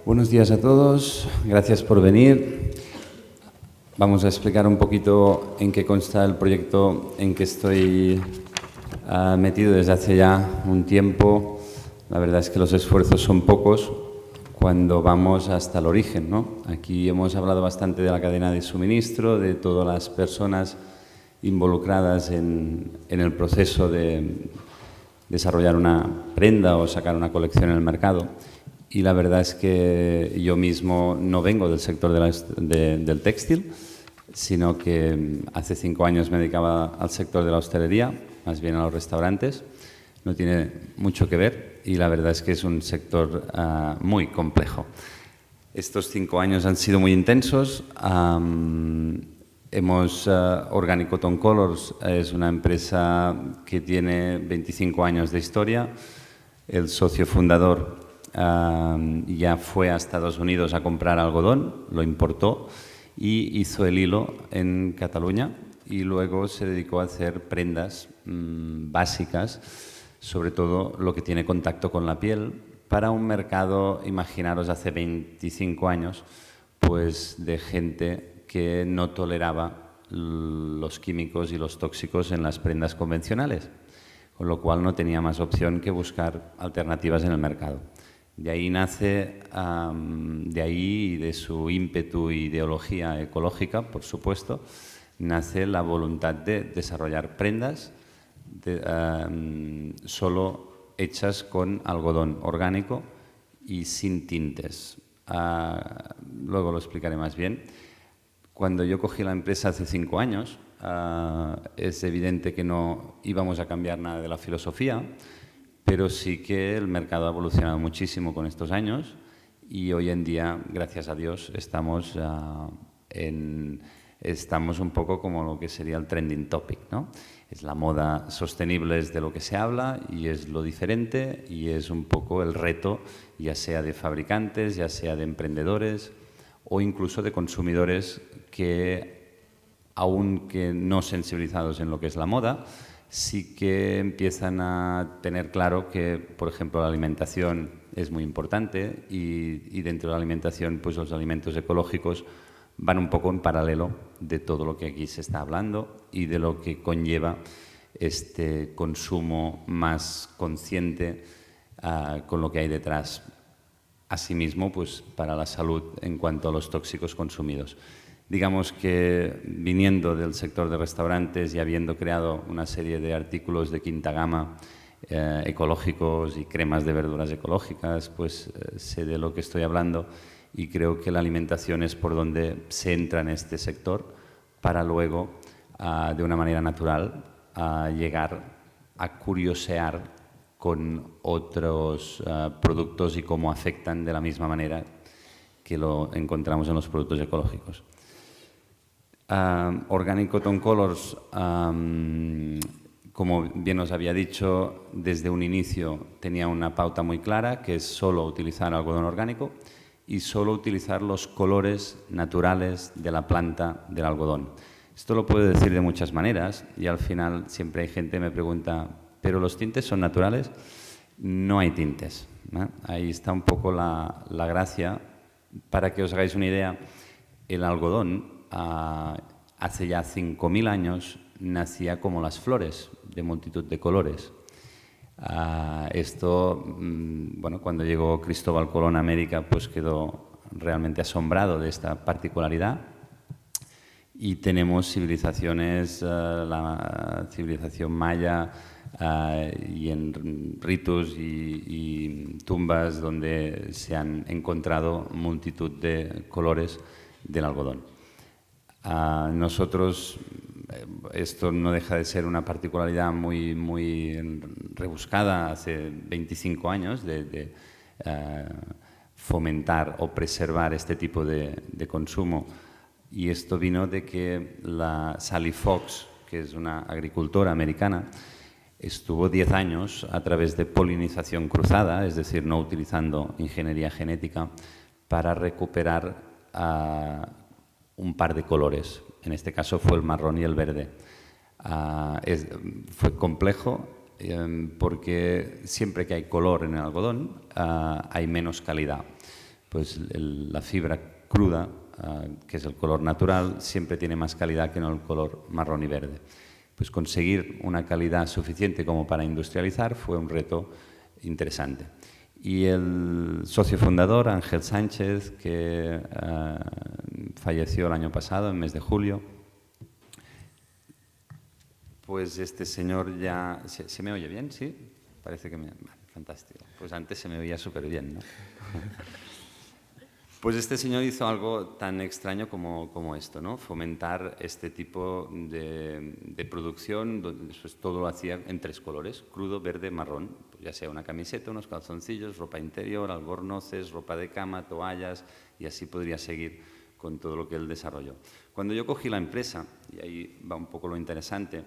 Buenos días a todos, gracias por venir. Vamos a explicar un poquito en qué consta el proyecto en que estoy metido desde hace ya un tiempo. La verdad es que los esfuerzos son pocos cuando vamos hasta el origen, ¿no? Aquí hemos hablado bastante de la cadena de suministro, de todas las personas involucradas en el proceso de desarrollar una prenda o sacar una colección en el mercado. Y la verdad es que yo mismo no vengo del sector del textil, sino que hace 5 años me dedicaba al sector de la hostelería, más bien a los restaurantes. No tiene mucho que ver y la verdad es que es un sector muy complejo. Estos 5 años han sido muy intensos. Organic Cotton Colors es una empresa que tiene 25 años de historia. El socio fundador ya fue a Estados Unidos a comprar algodón, lo importó y hizo el hilo en Cataluña y luego se dedicó a hacer prendas básicas, sobre todo lo que tiene contacto con la piel, para un mercado, imaginaros, hace 25 años, pues de gente que no toleraba los químicos y los tóxicos en las prendas convencionales, con lo cual no tenía más opción que buscar alternativas en el mercado. De ahí nace, de ahí y de su ímpetu e ideología ecológica, por supuesto, nace la voluntad de desarrollar prendas solo hechas con algodón orgánico y sin tintes. Luego lo explicaré más bien. Cuando yo cogí la empresa hace 5 años, es evidente que no íbamos a cambiar nada de la filosofía, pero sí que el mercado ha evolucionado muchísimo con estos años y hoy en día, gracias a Dios, estamos un poco como lo que sería el trending topic, ¿no? Es la moda sostenible, es de lo que se habla y es lo diferente y es un poco el reto, ya sea de fabricantes, ya sea de emprendedores o incluso de consumidores que, aunque no sensibilizados en lo que es la moda, sí que empiezan a tener claro que, por ejemplo, la alimentación es muy importante y dentro de la alimentación, pues los alimentos ecológicos van un poco en paralelo de todo lo que aquí se está hablando y de lo que conlleva este consumo más consciente con lo que hay detrás. Asimismo, pues para la salud en cuanto a los tóxicos consumidos. Digamos que viniendo del sector de restaurantes y habiendo creado una serie de artículos de quinta gama ecológicos y cremas de verduras ecológicas, pues sé de lo que estoy hablando y creo que la alimentación es por donde se entra en este sector para luego, de una manera natural, llegar a curiosear con otros productos y cómo afectan de la misma manera que lo encontramos en los productos ecológicos. Organic Cotton Colors, como bien os había dicho, desde un inicio tenía una pauta muy clara, que es solo utilizar algodón orgánico y solo utilizar los colores naturales de la planta del algodón. Esto lo puedo decir de muchas maneras y al final siempre hay gente que me pregunta, ¿pero los tintes son naturales? No hay tintes, ¿eh? Ahí está un poco la gracia. Para que os hagáis una idea, el algodón hace ya 5.000 años nacía como las flores, de multitud de colores. Bueno, cuando llegó Cristóbal Colón a América, pues quedó realmente asombrado de esta particularidad. Y tenemos civilizaciones, la civilización maya y en ritos y tumbas donde se han encontrado multitud de colores del algodón. Nosotros, esto no deja de ser una particularidad muy, muy rebuscada hace 25 años de fomentar o preservar este tipo de consumo. Y esto vino de que la Sally Fox, que es una agricultora americana, estuvo 10 años a través de polinización cruzada, es decir, no utilizando ingeniería genética, para recuperar un par de colores. En este caso fue el marrón y el verde. Fue complejo porque siempre que hay color en el algodón hay menos calidad. pues la fibra cruda, que es el color natural, siempre tiene más calidad que no el color marrón y verde. Pues conseguir una calidad suficiente como para industrializar fue un reto interesante. Y el socio fundador, Ángel Sánchez, que falleció el año pasado, en mes de julio, pues este señor ya... ¿Se me oye bien? ¿Sí? Parece que me... Fantástico. Pues antes se me oía súper bien, ¿no? Pues este señor hizo algo tan extraño como esto, ¿no? Fomentar este tipo de producción, donde pues, todo lo hacía en 3 colores, crudo, verde, marrón, pues ya sea una camiseta, unos calzoncillos, ropa interior, albornoces, ropa de cama, toallas, y así podría seguir con todo lo que él desarrolló. Cuando yo cogí la empresa, y ahí va un poco lo interesante,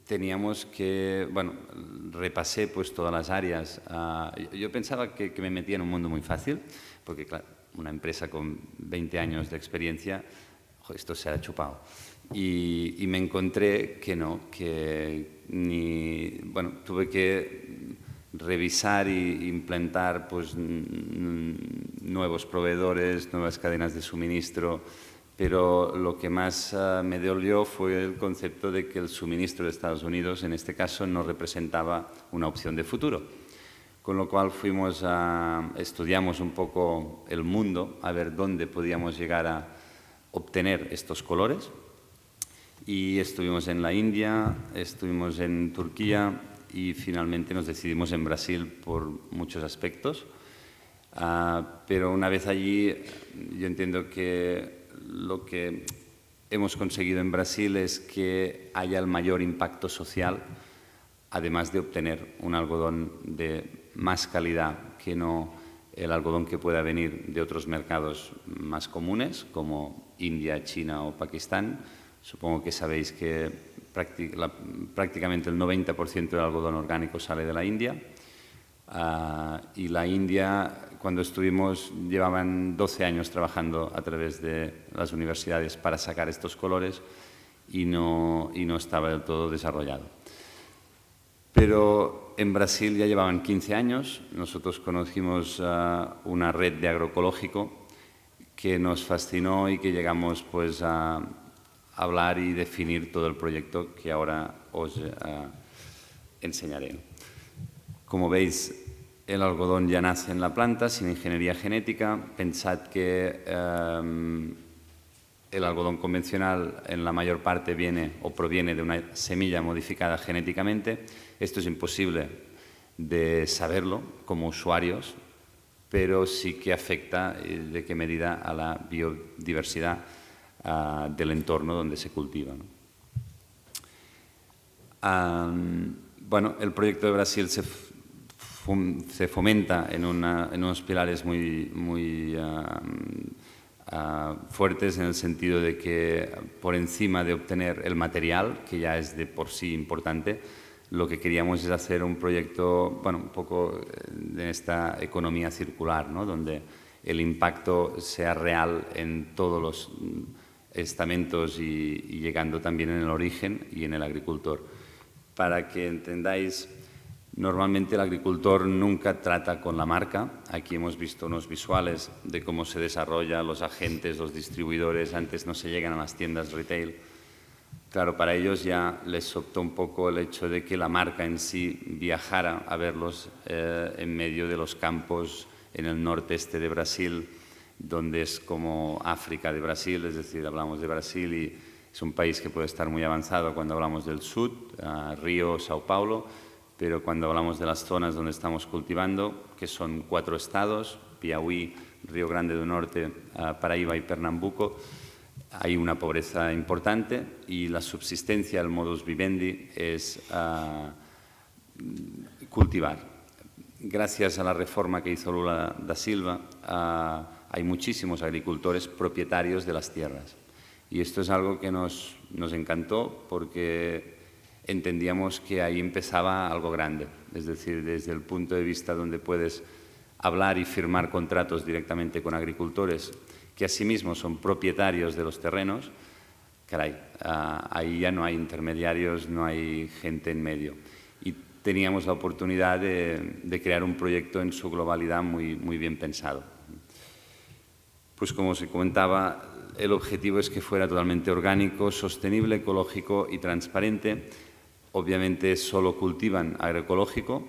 teníamos que, bueno, repasé pues todas las áreas. Yo pensaba que me metía en un mundo muy fácil, porque claro, una empresa con 20 años de experiencia, esto se ha chupado. Y me encontré que no, que ni, bueno, tuve que revisar e implantar pues nuevos proveedores, nuevas cadenas de suministro, pero lo que más me dolió fue el concepto de que el suministro de Estados Unidos, en este caso, no representaba una opción de futuro. Con lo cual estudiamos un poco el mundo, a ver dónde podíamos llegar a obtener estos colores. Y estuvimos en la India, estuvimos en Turquía y finalmente nos decidimos en Brasil por muchos aspectos. Pero una vez allí, yo entiendo que lo que hemos conseguido en Brasil es que haya el mayor impacto social, además de obtener un algodón de más calidad que no el algodón que pueda venir de otros mercados más comunes, como India, China o Pakistán. Supongo que sabéis que prácticamente el 90% del algodón orgánico sale de la India. Y la India, cuando estuvimos, llevaban 12 años trabajando a través de las universidades para sacar estos colores y no estaba del todo desarrollado. Pero en Brasil ya llevaban 15 años. Nosotros conocimos una red de agroecológico que nos fascinó y que llegamos pues a hablar y definir todo el proyecto que ahora os enseñaré. Como veis, el algodón ya nace en la planta sin ingeniería genética. Pensad que el algodón convencional en la mayor parte viene o proviene de una semilla modificada genéticamente. Esto es imposible de saberlo como usuarios, pero sí que afecta de qué medida a la biodiversidad del entorno donde se cultiva, ¿no? Bueno, el proyecto de Brasil se fomenta en unos pilares muy fuertes, en el sentido de que por encima de obtener el material, que ya es de por sí importante, lo que queríamos es hacer un proyecto, bueno, un poco de esta economía circular, ¿no? Donde el impacto sea real en todos los estamentos y llegando también en el origen y en el agricultor. Para que entendáis, normalmente el agricultor nunca trata con la marca. Aquí hemos visto unos visuales de cómo se desarrolla, los agentes, los distribuidores, antes no se llegan a las tiendas retail. Claro, para ellos ya les optó un poco el hecho de que la marca en sí viajara a verlos en medio de los campos en el norte-este de Brasil, donde es como África de Brasil, es decir, hablamos de Brasil y es un país que puede estar muy avanzado cuando hablamos del sur, Río, Sao Paulo, pero cuando hablamos de las zonas donde estamos cultivando, que son 4 estados, Piauí, Río Grande do Norte, Paraíba y Pernambuco, hay una pobreza importante y la subsistencia, el modus vivendi, es cultivar. Gracias a la reforma que hizo Lula da Silva, hay muchísimos agricultores propietarios de las tierras. Y esto es algo que nos encantó porque entendíamos que ahí empezaba algo grande. Es decir, desde el punto de vista donde puedes hablar y firmar contratos directamente con agricultores que asimismo son propietarios de los terrenos, caray, ahí ya no hay intermediarios, no hay gente en medio. Y teníamos la oportunidad de crear un proyecto en su globalidad muy bien pensado. Pues como se comentaba, el objetivo es que fuera totalmente orgánico, sostenible, ecológico y transparente. Obviamente solo cultivan agroecológico,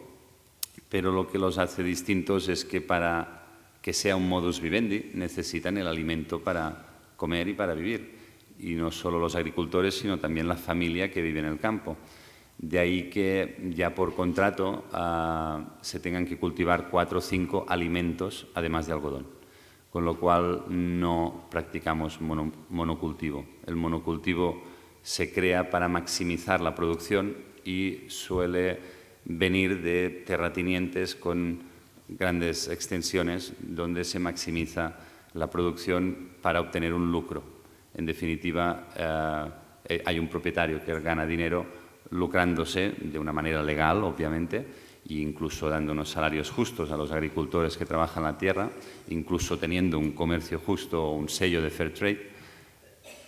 pero lo que los hace distintos es que para que sea un modus vivendi necesitan el alimento para comer y para vivir. Y no solo los agricultores, sino también la familia que vive en el campo. De ahí que ya por contrato se tengan que cultivar 4 o 5 alimentos además de algodón, con lo cual no practicamos monocultivo. El monocultivo se crea para maximizar la producción y suele venir de terratenientes con grandes extensiones donde se maximiza la producción para obtener un lucro. En definitiva, hay un propietario que gana dinero lucrándose de una manera legal, obviamente, e incluso dando unos salarios justos a los agricultores que trabajan la tierra, incluso teniendo un comercio justo o un sello de Fair Trade,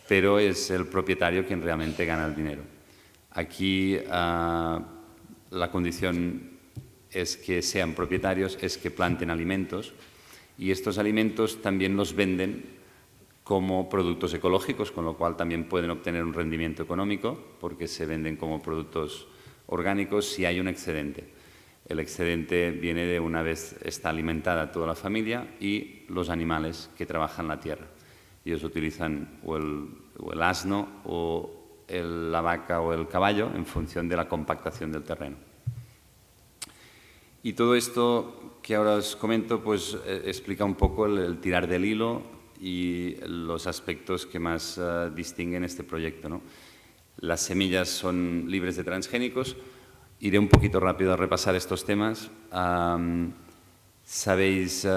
pero es el propietario quien realmente gana el dinero. Aquí la condición es que sean propietarios, es que planten alimentos y estos alimentos también los venden como productos ecológicos, con lo cual también pueden obtener un rendimiento económico porque se venden como productos orgánicos si hay un excedente. El excedente viene de una vez está alimentada toda la familia y los animales que trabajan la tierra. Ellos utilizan o el asno o la vaca o el caballo en función de la compactación del terreno. Y todo esto que ahora os comento pues explica un poco el tirar del hilo y los aspectos que más distinguen este proyecto, ¿no? Las semillas son libres de transgénicos. Iré un poquito rápido a repasar estos temas. Sabéis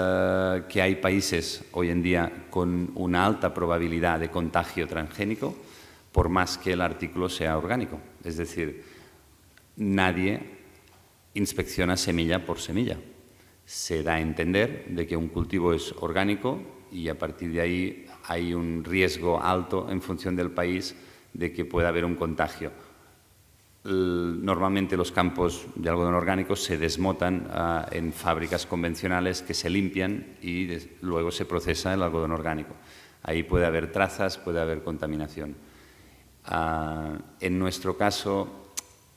que hay países hoy en día con una alta probabilidad de contagio transgénico, por más que el artículo sea orgánico. Es decir, nadie inspecciona semilla por semilla. Se da a entender de que un cultivo es orgánico y a partir de ahí hay un riesgo alto en función del país de que pueda haber un contagio. Normalmente los campos de algodón orgánico se desmotan en fábricas convencionales que se limpian y luego se procesa el algodón orgánico. Ahí puede haber trazas, puede haber contaminación. En nuestro caso,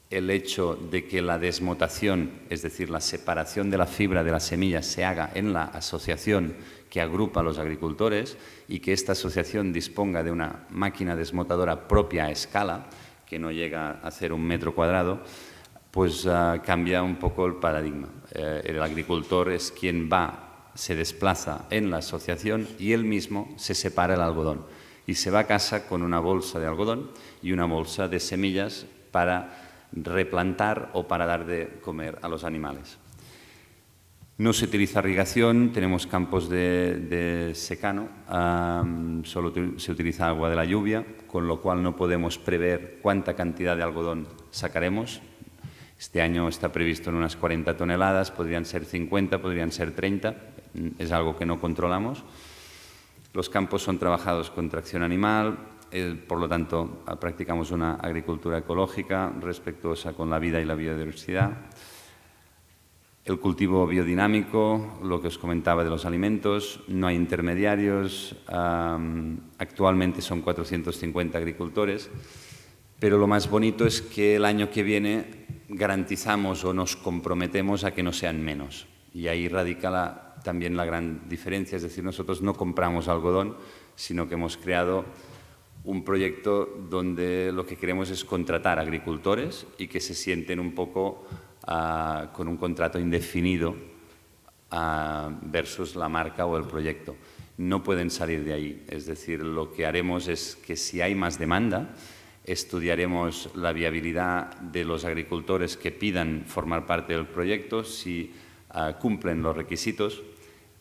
el hecho de que la desmotación, es decir, la separación de la fibra de la semilla, se haga en la asociación que agrupa a los agricultores y que esta asociación disponga de una máquina desmotadora propia a escala, que no llega a hacer 1 metro cuadrado, pues cambia un poco el paradigma. El agricultor es quien se desplaza en la asociación y él mismo se separa el algodón y se va a casa con una bolsa de algodón y una bolsa de semillas para replantar o para dar de comer a los animales. No se utiliza irrigación, tenemos campos de secano, solo se utiliza agua de la lluvia, con lo cual no podemos prever cuánta cantidad de algodón sacaremos. Este año está previsto en unas 40 toneladas, podrían ser 50, podrían ser 30, es algo que no controlamos. Los campos son trabajados con tracción animal, por lo tanto practicamos una agricultura ecológica respetuosa con la vida y la biodiversidad. El cultivo biodinámico, lo que os comentaba de los alimentos, no hay intermediarios, actualmente son 450 agricultores, pero lo más bonito es que el año que viene garantizamos o nos comprometemos a que no sean menos. Y ahí radica también la gran diferencia, es decir, nosotros no compramos algodón, sino que hemos creado un proyecto donde lo que queremos es contratar agricultores y que se sienten un poco con un contrato indefinido versus la marca o el proyecto. No pueden salir de ahí. Es decir, lo que haremos es que si hay más demanda, estudiaremos la viabilidad de los agricultores que pidan formar parte del proyecto. Si cumplen los requisitos,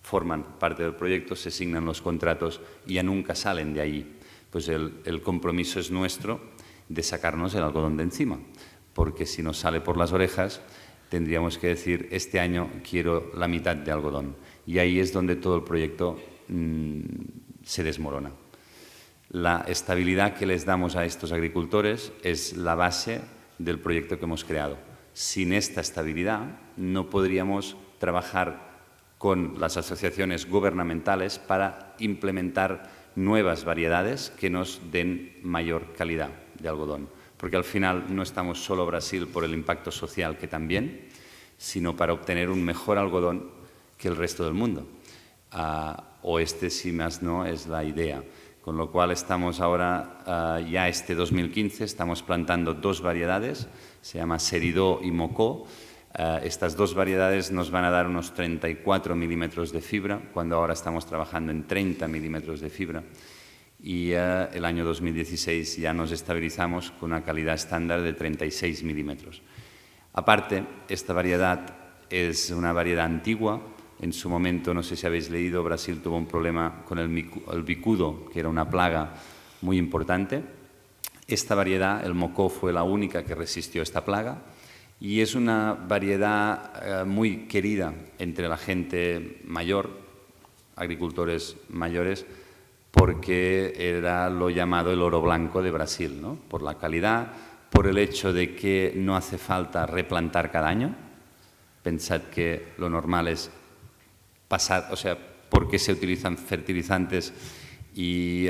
forman parte del proyecto, se asignan los contratos y ya nunca salen de ahí. Pues el compromiso es nuestro de sacarnos el algodón de encima, porque si nos sale por las orejas tendríamos que decir este año quiero la mitad de algodón y ahí es donde todo el proyecto se desmorona. La estabilidad que les damos a estos agricultores es la base del proyecto que hemos creado. sin esta estabilidad no podríamos trabajar con las asociaciones gubernamentales para implementar nuevas variedades que nos den mayor calidad de algodón. Porque al final no estamos solo Brasil por el impacto social, que también, sino para obtener un mejor algodón que el resto del mundo. O si más no, es la idea. Con lo cual estamos ahora, ya este 2015, estamos plantando 2 variedades, se llama Seridó y Mocó. Estas 2 variedades nos van a dar unos 34 milímetros de fibra, cuando ahora estamos trabajando en 30 milímetros de fibra. Y el año 2016 ya nos estabilizamos con una calidad estándar de 36 milímetros. Aparte, esta variedad es una variedad antigua. En su momento, no sé si habéis leído, Brasil tuvo un problema con el bicudo, que era una plaga muy importante. Esta variedad, el Mocó, fue la única que resistió esta plaga y es una variedad muy querida entre la gente mayor, agricultores mayores, porque era lo llamado el oro blanco de Brasil, ¿no? Por la calidad, por el hecho de que no hace falta replantar cada año. Pensad que lo normal es ¿por qué se utilizan fertilizantes y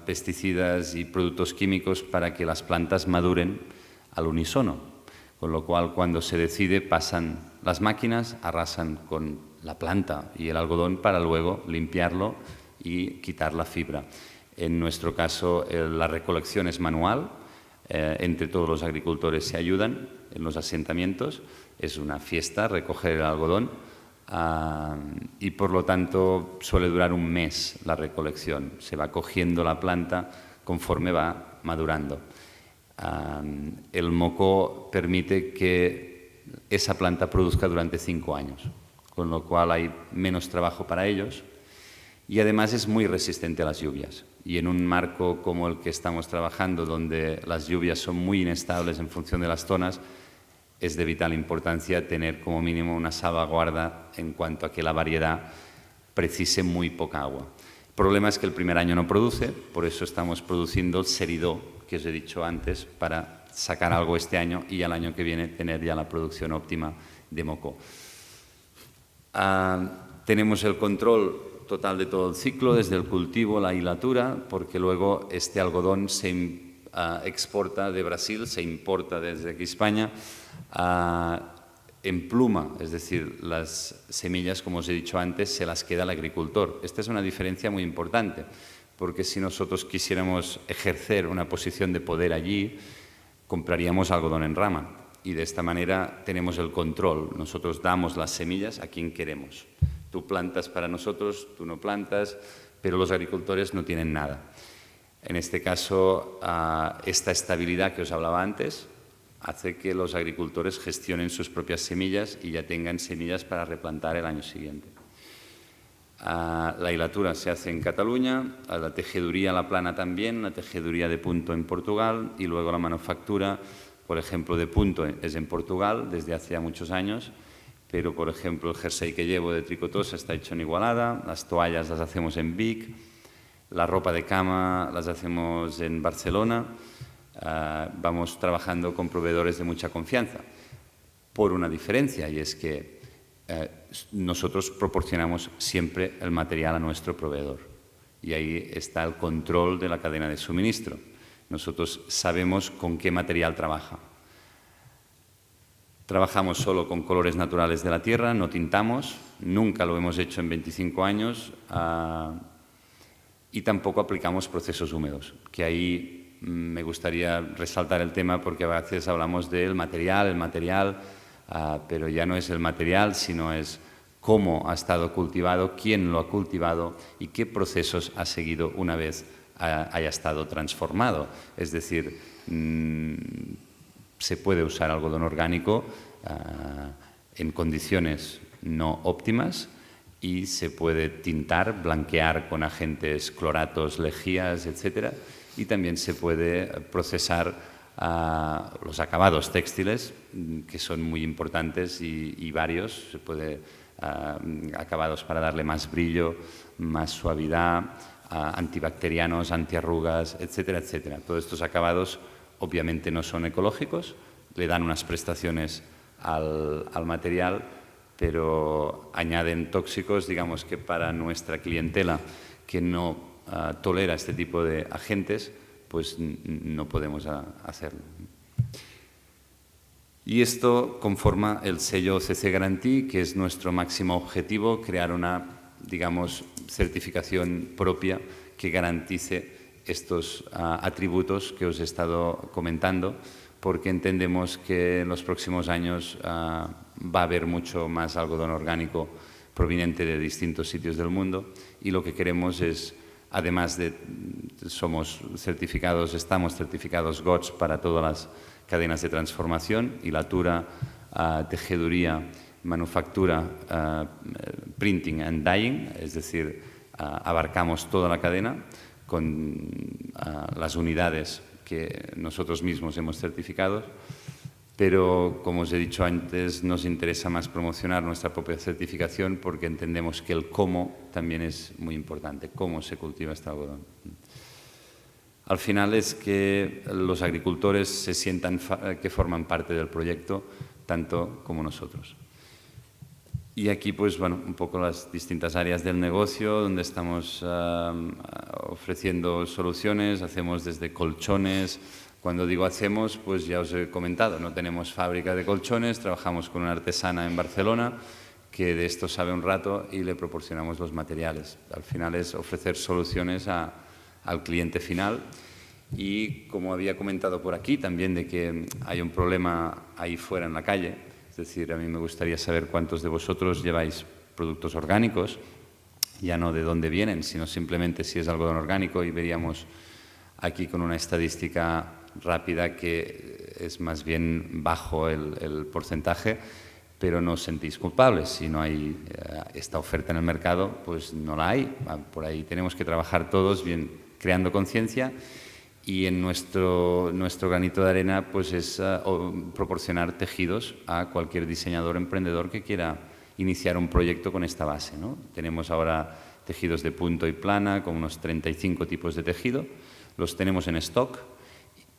pesticidas y productos químicos? Para que las plantas maduren al unísono. Con lo cual, cuando se decide, pasan las máquinas, arrasan con la planta y el algodón para luego limpiarlo y quitar la fibra. En nuestro caso, la recolección es manual. Entre todos los agricultores se ayudan en los asentamientos. Es una fiesta recoger el algodón. Y por lo tanto suele durar un mes la recolección. Se va cogiendo la planta conforme va madurando. El Mocó permite que esa planta produzca durante 5 años, con lo cual hay menos trabajo para ellos y además es muy resistente a las lluvias. Y en un marco como el que estamos trabajando, donde las lluvias son muy inestables en función de las zonas, es de vital importancia tener como mínimo una salvaguarda en cuanto a que la variedad precise muy poca agua. El problema es que el primer año no produce, por eso estamos produciendo el Seridó, que os he dicho antes, para sacar algo este año y al año que viene tener ya la producción óptima de Mocó. Tenemos el control total de todo el ciclo, desde el cultivo, la hilatura, porque luego este algodón se exporta de Brasil, se importa desde aquí España, en pluma, es decir, las semillas, como os he dicho antes, se las queda el agricultor. Esta es una diferencia muy importante, porque si nosotros quisiéramos ejercer una posición de poder allí, compraríamos algodón en rama y de esta manera tenemos el control. Nosotros damos las semillas a quien queremos. Tú plantas para nosotros, tú no plantas, pero los agricultores no tienen nada. En este caso, esta estabilidad que os hablaba antes hace que los agricultores gestionen sus propias semillas y ya tengan semillas para replantar el año siguiente. La hilatura se hace en Cataluña, la tejeduría, la plana también, la tejeduría de punto en Portugal y luego la manufactura, por ejemplo, de punto es en Portugal desde hace ya muchos años, pero por ejemplo el jersey que llevo de tricotosa está hecho en Igualada, las toallas las hacemos en Vic, la ropa de cama las hacemos en Barcelona. Vamos trabajando con proveedores de mucha confianza por una diferencia y es que nosotros proporcionamos siempre el material a nuestro proveedor y ahí está el control de la cadena de suministro. Nosotros sabemos con qué material trabaja. Trabajamos solo con colores naturales de la tierra, no tintamos, nunca lo hemos hecho en 25 años y tampoco aplicamos procesos húmedos, que ahí me gustaría resaltar el tema porque a veces hablamos del material, pero ya no es el material, sino es cómo ha estado cultivado, quién lo ha cultivado y qué procesos ha seguido una vez haya estado transformado. Es decir, se puede usar algodón orgánico en condiciones no óptimas y se puede tintar, blanquear con agentes cloratos, lejías, etcétera. Y también se puede procesar los acabados textiles, que son muy importantes y varios. Se puede acabados para darle más brillo, más suavidad, antibacterianos, antiarrugas, etcétera, etcétera. Todos estos acabados obviamente no son ecológicos, le dan unas prestaciones al material, pero añaden tóxicos, digamos que para nuestra clientela que no tolera este tipo de agentes, pues no podemos hacerlo. Y esto conforma el sello CC Guarantee, que es nuestro máximo objetivo, crear una, digamos, certificación propia que garantice estos atributos que os he estado comentando, porque entendemos que en los próximos años va a haber mucho más algodón orgánico proveniente de distintos sitios del mundo, y lo que queremos es, además de estamos certificados GOTS para todas las cadenas de transformación, hilatura, tejeduría, manufactura, printing and dyeing, es decir, abarcamos toda la cadena con las unidades que nosotros mismos hemos certificado, pero como os he dicho antes, nos interesa más promocionar nuestra propia certificación porque entendemos que el cómo también es muy importante, cómo se cultiva este algodón. Al final es que los agricultores se sientan que forman parte del proyecto, tanto como nosotros. Y aquí, pues, bueno, un poco las distintas áreas del negocio donde estamos ofreciendo soluciones. Hacemos desde colchones. Cuando digo hacemos, pues ya os he comentado, no tenemos fábrica de colchones, trabajamos con una artesana en Barcelona que de esto sabe un rato y le proporcionamos los materiales. Al final es ofrecer soluciones al cliente final. Y como había comentado por aquí también de que hay un problema ahí fuera en la calle, es decir, a mí me gustaría saber cuántos de vosotros lleváis productos orgánicos, ya no de dónde vienen, sino simplemente si es algodón orgánico, y veríamos aquí con una estadística rápida que es más bien bajo el porcentaje, pero no os sentís culpables. Si no hay esta oferta en el mercado, pues no la hay. Por ahí tenemos que trabajar todos bien creando conciencia, y en nuestro granito de arena pues es proporcionar tejidos a cualquier diseñador emprendedor que quiera iniciar un proyecto con esta base, ¿no? Tenemos ahora tejidos de punto y plana con unos 35 tipos de tejido, los tenemos en stock,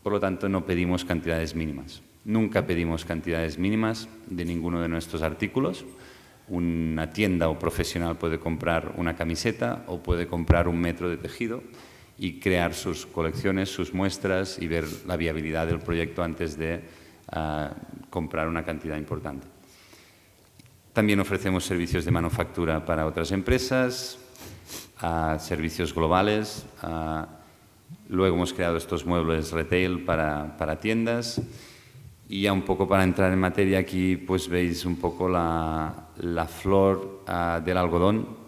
por lo tanto no pedimos cantidades mínimas. Nunca pedimos cantidades mínimas de ninguno de nuestros artículos. Una tienda o profesional puede comprar una camiseta o puede comprar 1 metro de tejido y crear sus colecciones, sus muestras y ver la viabilidad del proyecto antes de comprar una cantidad importante. También ofrecemos servicios de manufactura para otras empresas, servicios globales. Luego hemos creado estos muebles retail para tiendas. Y ya un poco para entrar en materia, aquí pues veis un poco la flor del algodón,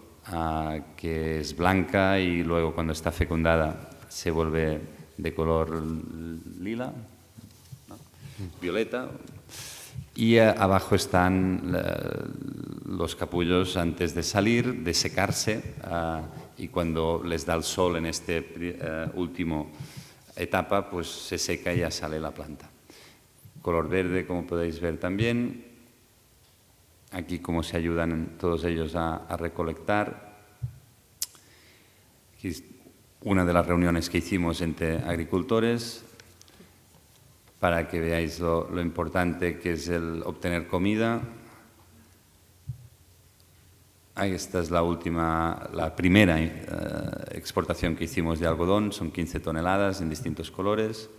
que es blanca y luego cuando está fecundada se vuelve de color lila, ¿no? Violeta. Y abajo están los capullos antes de salir, de secarse, y cuando les da el sol en este último etapa, pues se seca y ya sale la planta. Color verde, como podéis ver también. Aquí cómo se ayudan todos ellos a recolectar. Aquí es una de las reuniones que hicimos entre agricultores para que veáis lo importante que es el obtener comida. Ahí esta es la primera exportación que hicimos de algodón, son 15 toneladas en distintos colores.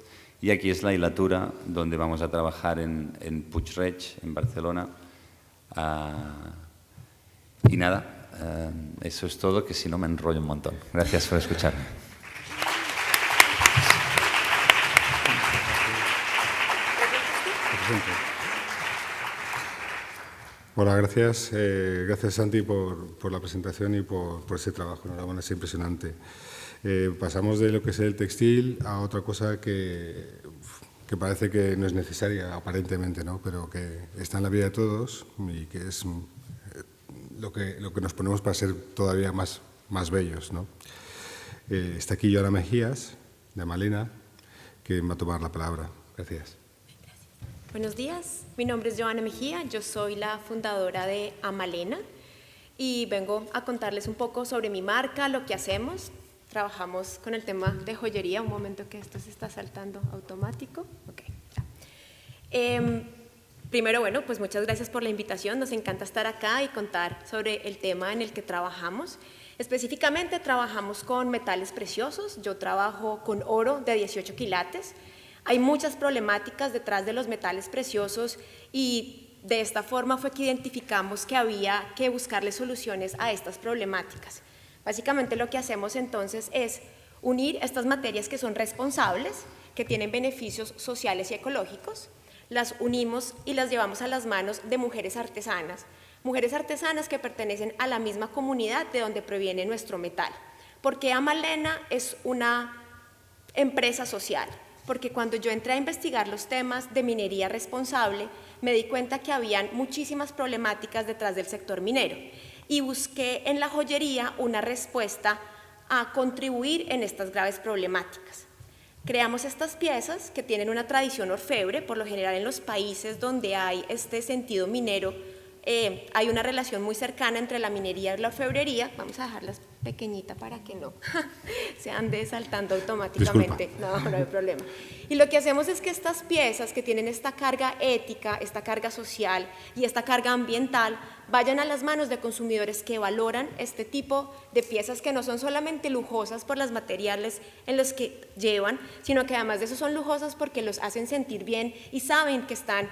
Y aquí es la hilatura donde vamos a trabajar en Puig-reig, en Barcelona. Y nada, eso es todo, que si no me enrollo un montón. Gracias por escucharme. Hola, gracias. Gracias, Santi, por la presentación y por ese trabajo. Enhorabuena, es impresionante. Pasamos de lo que es el textil a otra cosa que parece que no es necesaria, aparentemente, ¿no? Pero que está en la vida de todos y que es lo que nos ponemos para ser todavía más bellos, ¿no? Está aquí Joana Mejías, de Amalena, que va a tomar la palabra. Gracias. Buenos días, mi nombre es Joana Mejía, yo soy la fundadora de Amalena y vengo a contarles un poco sobre mi marca, lo que hacemos. Trabajamos con el tema de joyería, un momento que esto se está saltando automático. Okay, ya. Primero, bueno, pues muchas gracias por la invitación. Nos encanta estar acá y contar sobre el tema en el que trabajamos. Específicamente trabajamos con metales preciosos. Yo trabajo con oro de 18 quilates. Hay muchas problemáticas detrás de los metales preciosos y de esta forma fue que identificamos que había que buscarle soluciones a estas problemáticas. Básicamente lo que hacemos entonces es unir estas materias que son responsables, que tienen beneficios sociales y ecológicos, las unimos y las llevamos a las manos de mujeres artesanas que pertenecen a la misma comunidad de donde proviene nuestro metal. ¿Por qué Amalena es una empresa social? Porque cuando yo entré a investigar los temas de minería responsable, me di cuenta que habían muchísimas problemáticas detrás del sector minero y busqué en la joyería una respuesta a contribuir en estas graves problemáticas. Creamos estas piezas que tienen una tradición orfebre. Por lo general en los países donde hay este sentido minero hay una relación muy cercana entre la minería y la orfebrería. Vamos a dejarlas pequeñita para que no se ande saltando automáticamente. Disculpa. No hay problema. Y lo que hacemos es que estas piezas que tienen esta carga ética, esta carga social y esta carga ambiental vayan a las manos de consumidores que valoran este tipo de piezas que no son solamente lujosas por los materiales en los que llevan, sino que además de eso son lujosas porque los hacen sentir bien y saben que están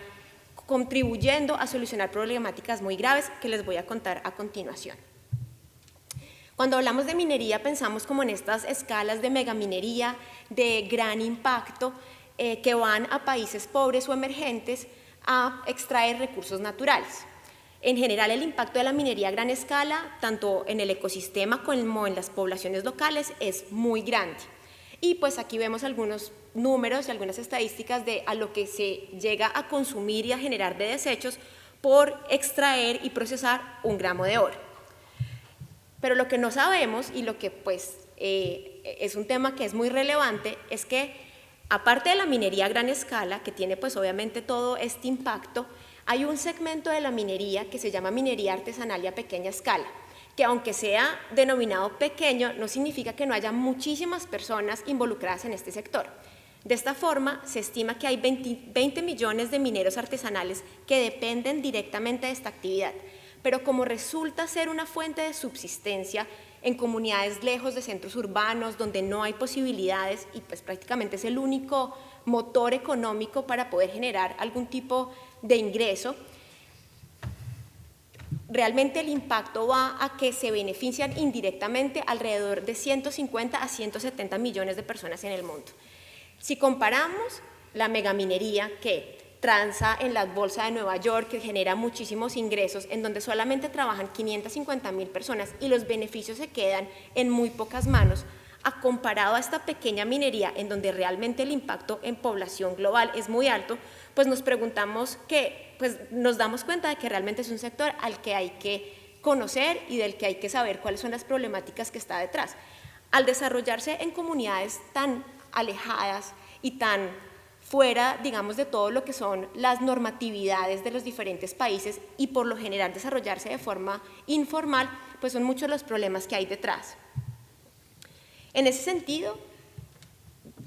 contribuyendo a solucionar problemáticas muy graves que les voy a contar a continuación. Cuando hablamos de minería pensamos como en estas escalas de megaminería de gran impacto que van a países pobres o emergentes a extraer recursos naturales. En general el impacto de la minería a gran escala, tanto en el ecosistema como en las poblaciones locales, es muy grande. Y pues aquí vemos algunos números y algunas estadísticas de a lo que se llega a consumir y a generar de desechos por extraer y procesar 1 gramo de oro. Pero lo que no sabemos y lo que pues es un tema que es muy relevante es que aparte de la minería a gran escala, que tiene pues obviamente todo este impacto, hay un segmento de la minería que se llama minería artesanal y a pequeña escala, que aunque sea denominado pequeño, no significa que no haya muchísimas personas involucradas en este sector. De esta forma, se estima que hay 20 millones de mineros artesanales que dependen directamente de esta actividad, pero como resulta ser una fuente de subsistencia en comunidades lejos de centros urbanos, donde no hay posibilidades y pues prácticamente es el único motor económico para poder generar algún tipo de ingreso, realmente el impacto va a que se benefician indirectamente alrededor de 150 a 170 millones de personas en el mundo. Si comparamos la megaminería que transa en la bolsa de Nueva York, que genera muchísimos ingresos, en donde solamente trabajan 550,000 personas y los beneficios se quedan en muy pocas manos, comparado a esta pequeña minería en donde realmente el impacto en población global es muy alto, pues nos preguntamos nos damos cuenta de que realmente es un sector al que hay que conocer y del que hay que saber cuáles son las problemáticas que está detrás. Al desarrollarse en comunidades tan alejadas y tan fuera, digamos, de todo lo que son las normatividades de los diferentes países y por lo general desarrollarse de forma informal, pues son muchos los problemas que hay detrás. En ese sentido,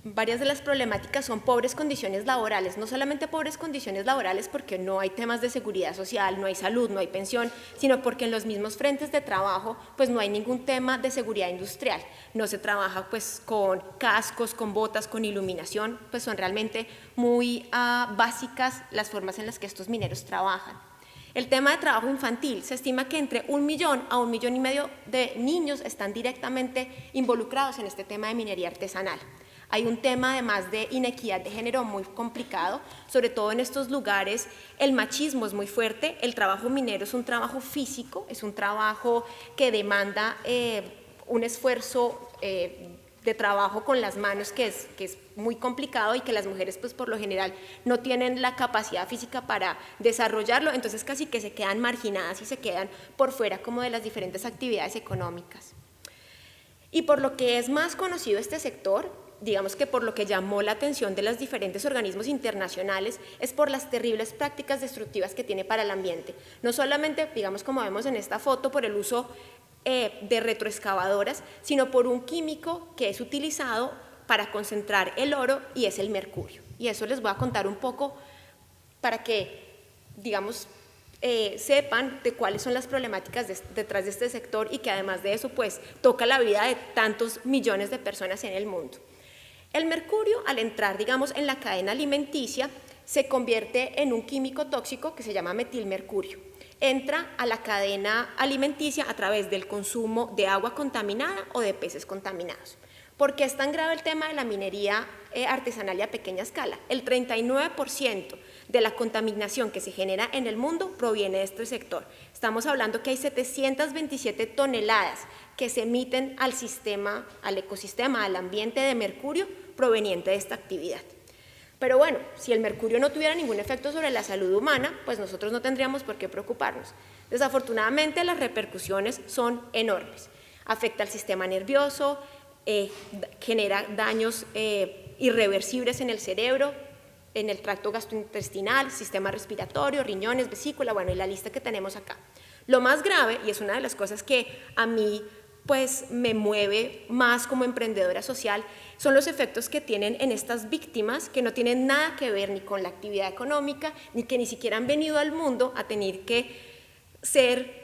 varias de las problemáticas son pobres condiciones laborales, no solamente pobres condiciones laborales porque no hay temas de seguridad social, no hay salud, no hay pensión, sino porque en los mismos frentes de trabajo pues no hay ningún tema de seguridad industrial, no se trabaja pues con cascos, con botas, con iluminación, pues son realmente muy básicas las formas en las que estos mineros trabajan. El tema de trabajo infantil, se estima que entre 1 millón a 1,5 millones de niños están directamente involucrados en este tema de minería artesanal. Hay un tema además de inequidad de género muy complicado, sobre todo en estos lugares el machismo es muy fuerte, el trabajo minero es un trabajo físico, es un trabajo que demanda un esfuerzo de trabajo con las manos que es muy complicado y que las mujeres pues por lo general no tienen la capacidad física para desarrollarlo, entonces casi que se quedan marginadas y se quedan por fuera como de las diferentes actividades económicas. Y por lo que es más conocido este sector, digamos que por lo que llamó la atención de los diferentes organismos internacionales, es por las terribles prácticas destructivas que tiene para el ambiente. No solamente, digamos como vemos en esta foto, por el uso de retroexcavadoras, sino por un químico que es utilizado para concentrar el oro y es el mercurio. Y eso les voy a contar un poco para que, digamos, sepan de cuáles son las problemáticas detrás de este sector y que además de eso pues toca la vida de tantos millones de personas en el mundo. El mercurio, al entrar, digamos, en la cadena alimenticia, se convierte en un químico tóxico que se llama metilmercurio. Entra a la cadena alimenticia a través del consumo de agua contaminada o de peces contaminados. ¿Por qué es tan grave el tema de la minería artesanal y a pequeña escala? El 39% de la contaminación que se genera en el mundo proviene de este sector. Estamos hablando que hay 727 toneladas que se emiten al sistema, al ecosistema, al ambiente de mercurio proveniente de esta actividad. Pero bueno, si el mercurio no tuviera ningún efecto sobre la salud humana, pues nosotros no tendríamos por qué preocuparnos. Desafortunadamente, las repercusiones son enormes. Afecta al sistema nervioso, genera daños irreversibles en el cerebro, en el tracto gastrointestinal, sistema respiratorio, riñones, vesícula, bueno, y la lista que tenemos acá. Lo más grave, y es una de las cosas que a mí pues me mueve más como emprendedora social, son los efectos que tienen en estas víctimas que no tienen nada que ver ni con la actividad económica, ni que ni siquiera han venido al mundo a tener que ser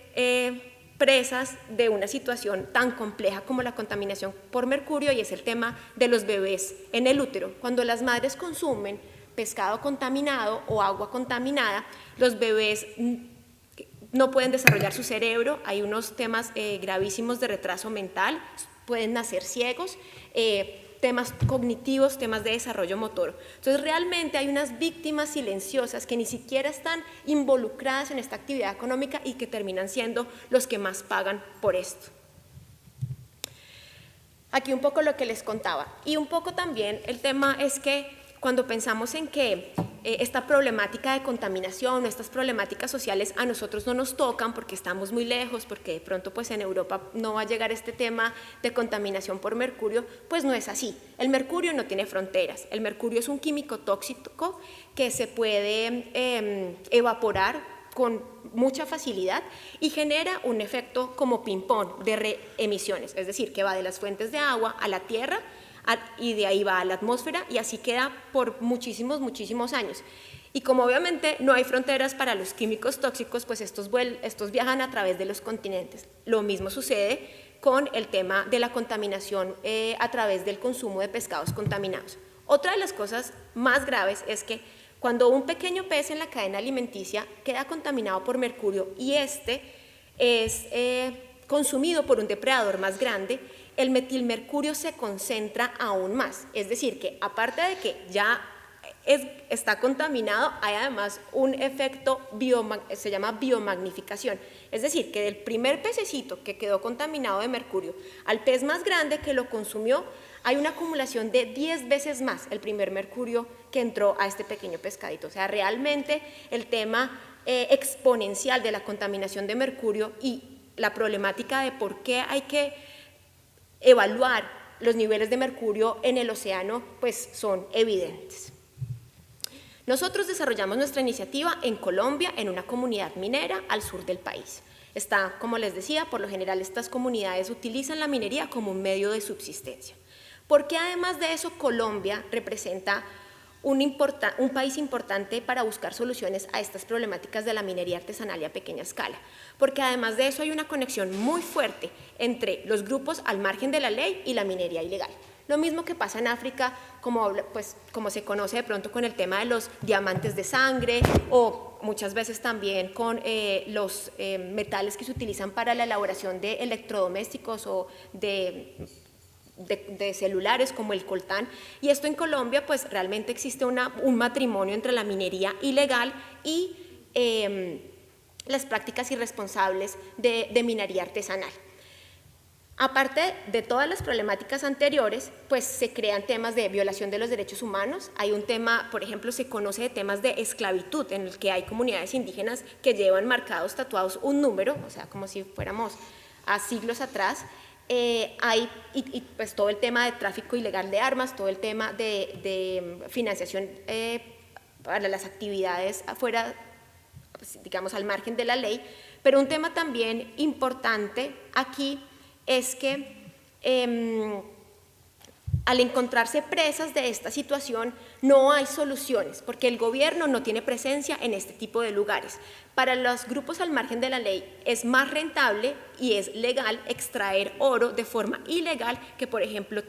presas de una situación tan compleja como la contaminación por mercurio, y es el tema de los bebés en el útero. Cuando las madres consumen pescado contaminado o agua contaminada, los bebés no pueden desarrollar su cerebro, hay unos temas gravísimos de retraso mental, pueden nacer ciegos, temas cognitivos, temas de desarrollo motor. Entonces realmente hay unas víctimas silenciosas que ni siquiera están involucradas en esta actividad económica y que terminan siendo los que más pagan por esto. Aquí un poco lo que les contaba, y un poco también el tema es que cuando pensamos en que esta problemática de contaminación o estas problemáticas sociales a nosotros no nos tocan porque estamos muy lejos, porque de pronto pues en Europa no va a llegar este tema de contaminación por mercurio, pues no es así. El mercurio no tiene fronteras. El mercurio es un químico tóxico que se puede evaporar con mucha facilidad y genera un efecto como ping-pong de reemisiones, es decir, que va de las fuentes de agua a la tierra y de ahí va a la atmósfera y así queda por muchísimos años. Y como obviamente no hay fronteras para los químicos tóxicos, pues estos viajan a través de los continentes. Lo mismo sucede con el tema de la contaminación a través del consumo de pescados contaminados. Otra de las cosas más graves es que cuando un pequeño pez en la cadena alimenticia queda contaminado por mercurio y este es consumido por un depredador más grande, el metilmercurio se concentra aún más. Es decir, que aparte de que ya está contaminado, hay además un efecto, se llama biomagnificación. Es decir, que del primer pececito que quedó contaminado de mercurio al pez más grande que lo consumió, hay una acumulación de 10 veces más el primer mercurio que entró a este pequeño pescadito. O sea, realmente el tema exponencial de la contaminación de mercurio y la problemática de por qué hay que evaluar los niveles de mercurio en el océano, pues son evidentes. Nosotros desarrollamos nuestra iniciativa en Colombia, en una comunidad minera al sur del país. Como les decía, por lo general estas comunidades utilizan la minería como un medio de subsistencia. Porque además de eso, Colombia representa un país importante para buscar soluciones a estas problemáticas de la minería artesanal y a pequeña escala. Porque además de eso hay una conexión muy fuerte entre los grupos al margen de la ley y la minería ilegal. Lo mismo que pasa en África, como se conoce de pronto con el tema de los diamantes de sangre o muchas veces también con los metales que se utilizan para la elaboración de electrodomésticos o de celulares como el coltán, y esto en Colombia pues realmente existe un matrimonio entre la minería ilegal y las prácticas irresponsables de minería artesanal. Aparte de todas las problemáticas anteriores, pues se crean temas de violación de los derechos humanos. Hay un tema, por ejemplo, se conoce de temas de esclavitud, en el que hay comunidades indígenas que llevan marcados, tatuados un número, o sea, como si fuéramos a siglos atrás. Pues todo el tema de tráfico ilegal de armas, todo el tema de financiación para las actividades afuera, pues, digamos al margen de la ley, pero un tema también importante aquí es que al encontrarse presas de esta situación, no hay soluciones, porque el gobierno no tiene presencia en este tipo de lugares. Para los grupos al margen de la ley es más rentable y es legal extraer oro de forma ilegal que, por ejemplo,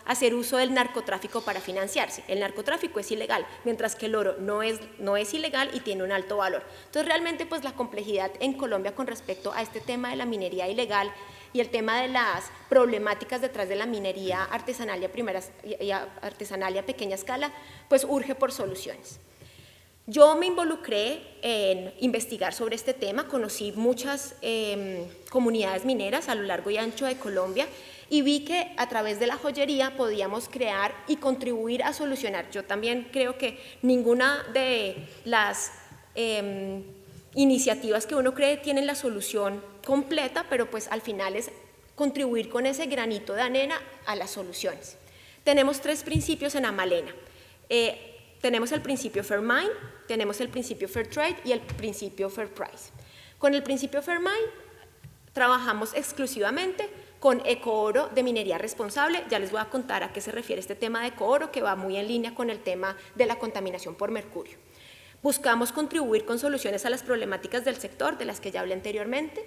hacer uso del narcotráfico para financiarse. El narcotráfico es ilegal, mientras que el oro no es ilegal y tiene un alto valor. Entonces, realmente, pues, la complejidad en Colombia con respecto a este tema de la minería ilegal y el tema de las problemáticas detrás de la minería artesanal y a pequeña escala, pues urge por soluciones. Yo me involucré en investigar sobre este tema, conocí muchas comunidades mineras a lo largo y ancho de Colombia y vi que a través de la joyería podíamos crear y contribuir a solucionar. Yo también creo que ninguna de las iniciativas que uno cree tienen la solución completa, pero pues al final es contribuir con ese granito de arena a las soluciones. Tenemos 3 principios en Amalena. Tenemos el principio Fair Mine, tenemos el principio Fair Trade y el principio Fair Price. Con el principio Fair Mine trabajamos exclusivamente con ecooro de minería responsable. Ya les voy a contar a qué se refiere este tema de ecooro, que va muy en línea con el tema de la contaminación por mercurio. Buscamos contribuir con soluciones a las problemáticas del sector, de las que ya hablé anteriormente.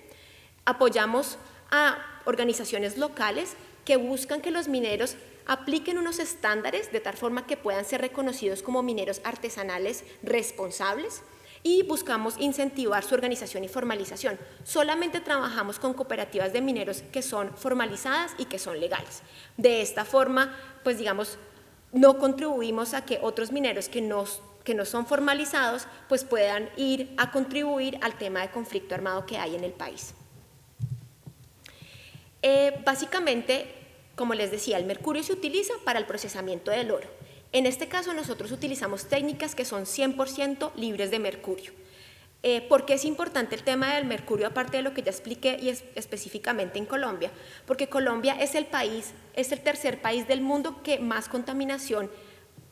Apoyamos a organizaciones locales que buscan que los mineros apliquen unos estándares de tal forma que puedan ser reconocidos como mineros artesanales responsables, y buscamos incentivar su organización y formalización. Solamente trabajamos con cooperativas de mineros que son formalizadas y que son legales. De esta forma, pues digamos, no contribuimos a que otros mineros que no son formalizados pues puedan ir a contribuir al tema de conflicto armado que hay en el país. Básicamente, como les decía, el mercurio se utiliza para el procesamiento del oro. En este caso nosotros utilizamos técnicas que son 100% libres de mercurio. ¿Por qué es importante el tema del mercurio, aparte de lo que ya expliqué y específicamente en Colombia? Porque Colombia es el tercer país del mundo que más contaminación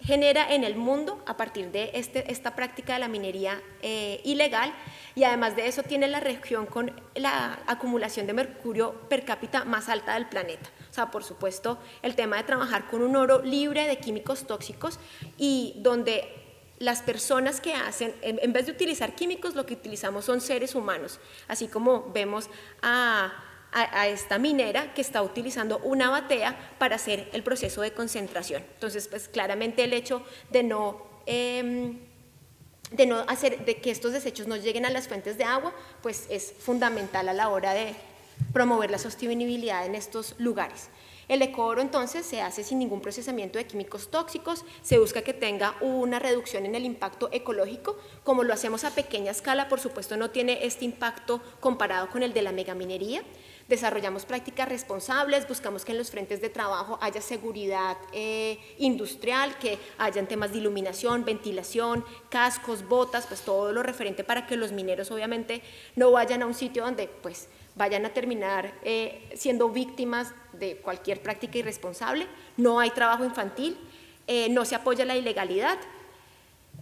genera en el mundo a partir de esta práctica de la minería ilegal, y además de eso tiene la región con la acumulación de mercurio per cápita más alta del planeta. O sea, por supuesto, el tema de trabajar con un oro libre de químicos tóxicos y donde las personas que hacen, en vez de utilizar químicos, lo que utilizamos son seres humanos, así como vemos a esta minera que está utilizando una batea para hacer el proceso de concentración. Entonces, pues claramente el hecho de que estos desechos no lleguen a las fuentes de agua, pues es fundamental a la hora de promover la sostenibilidad en estos lugares. El ecooro entonces se hace sin ningún procesamiento de químicos tóxicos, se busca que tenga una reducción en el impacto ecológico. Como lo hacemos a pequeña escala, por supuesto no tiene este impacto comparado con el de la megaminería. Desarrollamos prácticas responsables, buscamos que en los frentes de trabajo haya seguridad industrial, que hayan temas de iluminación, ventilación, cascos, botas, pues todo lo referente para que los mineros obviamente no vayan a un sitio donde pues vayan a terminar siendo víctimas de cualquier práctica irresponsable. No hay trabajo infantil, no se apoya la ilegalidad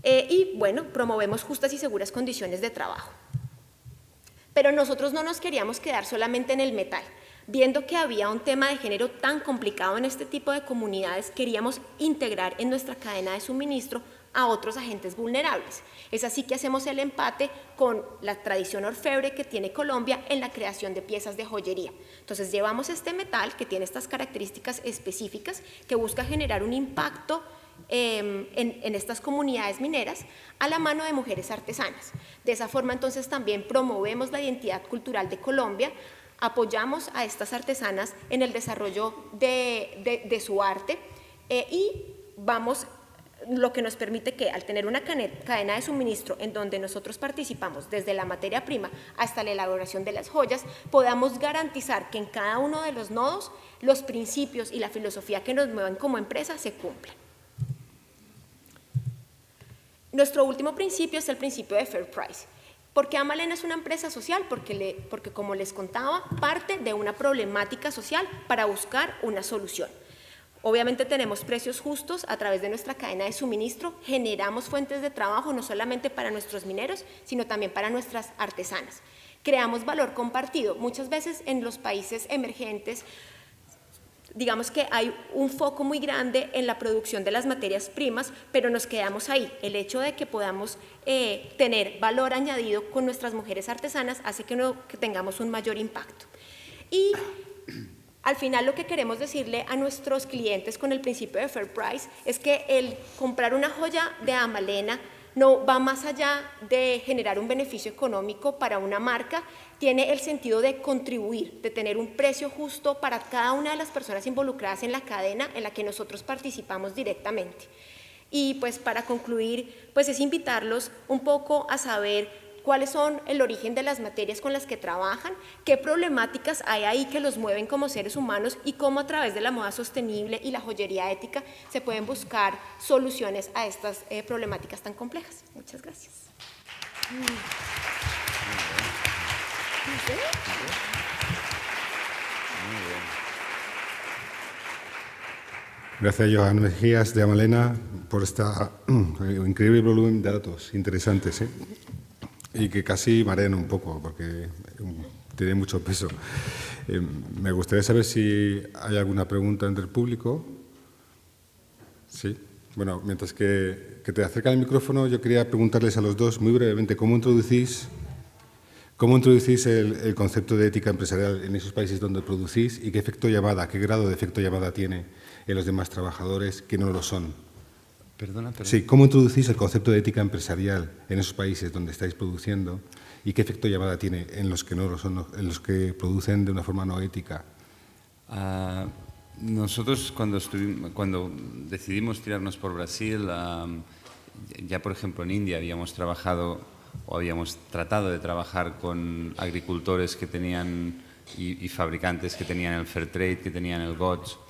y bueno, promovemos justas y seguras condiciones de trabajo. Pero nosotros no nos queríamos quedar solamente en el metal. Viendo que había un tema de género tan complicado en este tipo de comunidades, queríamos integrar en nuestra cadena de suministro a otros agentes vulnerables. Es así que hacemos el empate con la tradición orfebre que tiene Colombia en la creación de piezas de joyería. Entonces llevamos este metal que tiene estas características específicas, que busca generar un impacto en estas comunidades mineras a la mano de mujeres artesanas. De esa forma entonces también promovemos la identidad cultural de Colombia, apoyamos a estas artesanas en el desarrollo de su arte y lo que nos permite que al tener una cadena de suministro en donde nosotros participamos desde la materia prima hasta la elaboración de las joyas, podamos garantizar que en cada uno de los nodos los principios y la filosofía que nos mueven como empresa se cumplen. Nuestro último principio es el principio de Fair Price. ¿Por qué Amalena es una empresa social? Porque como les contaba, parte de una problemática social para buscar una solución. Obviamente tenemos precios justos a través de nuestra cadena de suministro, generamos fuentes de trabajo no solamente para nuestros mineros, sino también para nuestras artesanas. Creamos valor compartido. Muchas veces en los países emergentes, digamos que hay un foco muy grande en la producción de las materias primas, pero nos quedamos ahí. El hecho de que podamos tener valor añadido con nuestras mujeres artesanas hace que tengamos un mayor impacto. Y al final lo que queremos decirle a nuestros clientes con el principio de Fair Price es que el comprar una joya de Amalena no va más allá de generar un beneficio económico para una marca, tiene el sentido de contribuir, de tener un precio justo para cada una de las personas involucradas en la cadena en la que nosotros participamos directamente. Y pues para concluir, pues es invitarlos un poco a saber cuáles son el origen de las materias con las que trabajan, qué problemáticas hay ahí que los mueven como seres humanos y cómo a través de la moda sostenible y la joyería ética se pueden buscar soluciones a estas problemáticas tan complejas. Muchas gracias. Gracias, Joan Mejías de Amalena, por esta increíble volumen de datos interesantes, y que casi marean un poco, porque tiene mucho peso. Me gustaría saber si hay alguna pregunta entre el público. Sí. Bueno, mientras que te acercan el micrófono, yo quería preguntarles a los dos muy brevemente cómo introducís el concepto de ética empresarial en esos países donde producís y qué efecto llamada, qué grado de efecto llamada tiene en los demás trabajadores que no lo son. Perdona. Sí, ¿cómo introducís el concepto de ética empresarial en esos países donde estáis produciendo y qué efecto llamada tiene en los que no lo son, en los que producen de una forma no ética? Nosotros cuando decidimos tirarnos por Brasil, ya por ejemplo en India habíamos trabajado o habíamos tratado de trabajar con agricultores que tenían y fabricantes que tenían el Fair Trade, que tenían el GOTS.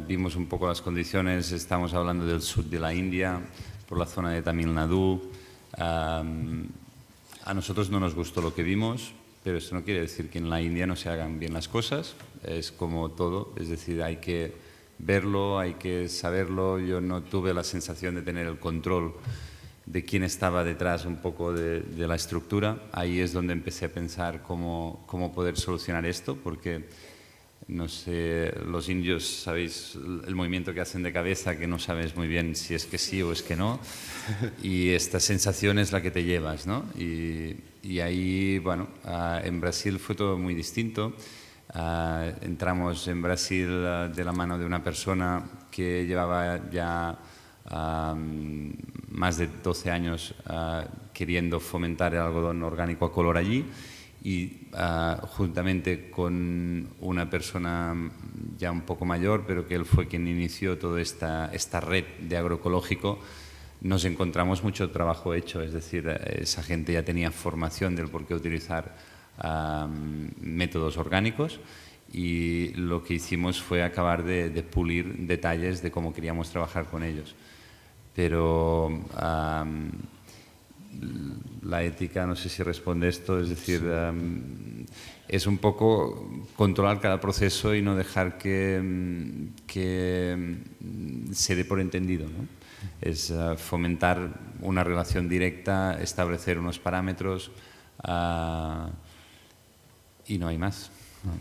Vimos un poco las condiciones, estamos hablando del sur de la India, por la zona de Tamil Nadu. A nosotros no nos gustó lo que vimos, pero esto no quiere decir que en la India no se hagan bien las cosas, es como todo, es decir, hay que verlo, hay que saberlo. Yo no tuve la sensación de tener el control de quién estaba detrás un poco de la estructura. Ahí es donde empecé a pensar cómo poder solucionar esto, porque no sé, los indios, sabéis el movimiento que hacen de cabeza, que no sabes muy bien si es que sí o es que no, y esta sensación es la que te llevas, ¿no? Y ahí, bueno, en Brasil fue todo muy distinto. Entramos en Brasil de la mano de una persona que llevaba ya más de 12 años queriendo fomentar el algodón orgánico a color allí, y juntamente con una persona ya un poco mayor, pero que él fue quien inició toda esta red de agroecológico, nos encontramos mucho trabajo hecho. Es decir, esa gente ya tenía formación del por qué utilizar métodos orgánicos, y lo que hicimos fue acabar de pulir detalles de cómo queríamos trabajar con ellos. Pero la ética, no sé si responde esto, es decir, es un poco controlar cada proceso y no dejar que se dé por entendido, ¿no? Es fomentar una relación directa, establecer unos parámetros y no hay más, ¿no?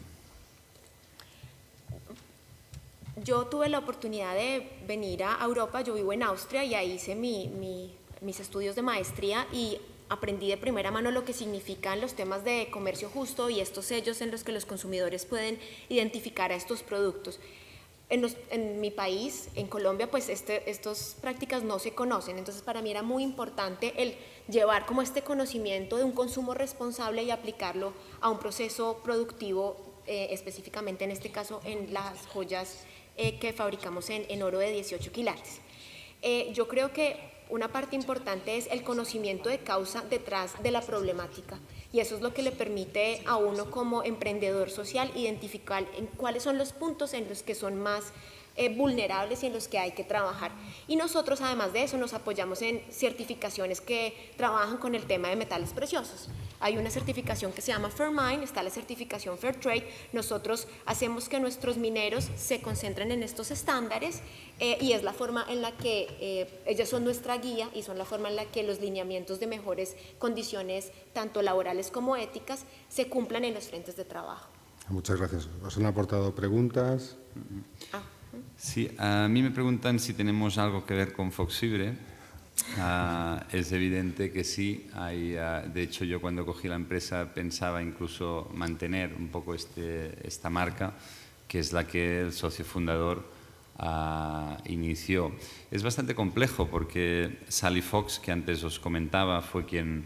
Yo tuve la oportunidad de venir a Europa, yo vivo en Austria y ahí hice mis estudios de maestría y aprendí de primera mano lo que significan los temas de comercio justo y estos sellos en los que los consumidores pueden identificar a estos productos. En mi país, en Colombia, pues estas prácticas no se conocen, entonces para mí era muy importante el llevar como este conocimiento de un consumo responsable y aplicarlo a un proceso productivo, específicamente en este caso en las joyas que fabricamos en oro de 18 quilates. Yo creo que una parte importante es el conocimiento de causa detrás de la problemática, y eso es lo que le permite a uno como emprendedor social identificar en cuáles son los puntos en los que son más vulnerables y en los que hay que trabajar. Y nosotros, además de eso, nos apoyamos en certificaciones que trabajan con el tema de metales preciosos. Hay una certificación que se llama Fairmine, está la certificación Fairtrade. Nosotros hacemos que nuestros mineros se concentren en estos estándares y es la forma en la que ellos son nuestra guía y son la forma en la que los lineamientos de mejores condiciones, tanto laborales como éticas, se cumplan en los frentes de trabajo. Muchas gracias. ¿Os han aportado preguntas? Sí, a mí me preguntan si tenemos algo que ver con Foxibre. Es evidente que sí. De hecho, yo cuando cogí la empresa pensaba incluso mantener un poco esta marca, que es la que el socio fundador inició. Es bastante complejo porque Sally Fox, que antes os comentaba, fue quien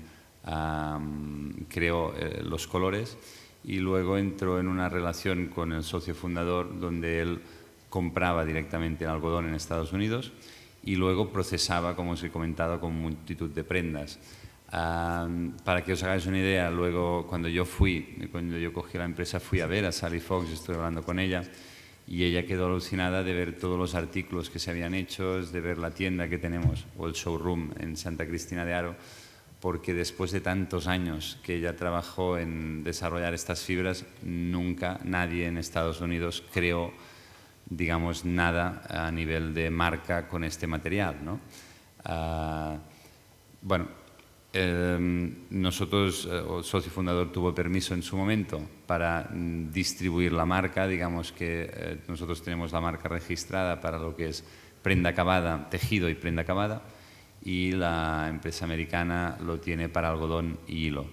creó los colores y luego entró en una relación con el socio fundador donde él compraba directamente el algodón en Estados Unidos y luego procesaba, como os he comentado, con multitud de prendas. Para que os hagáis una idea, luego cuando yo cogí la empresa, fui a ver a Sally Fox, estuve hablando con ella y ella quedó alucinada de ver todos los artículos que se habían hecho, de ver la tienda que tenemos o el showroom en Santa Cristina de Aro, porque después de tantos años que ella trabajó en desarrollar estas fibras, nunca nadie en Estados Unidos creó, digamos, nada a nivel de marca con este material, ¿no? Bueno, nosotros, el socio fundador tuvo permiso en su momento para distribuir la marca, digamos que nosotros tenemos la marca registrada para lo que es prenda acabada, tejido y prenda acabada, y la empresa americana lo tiene para algodón y hilo.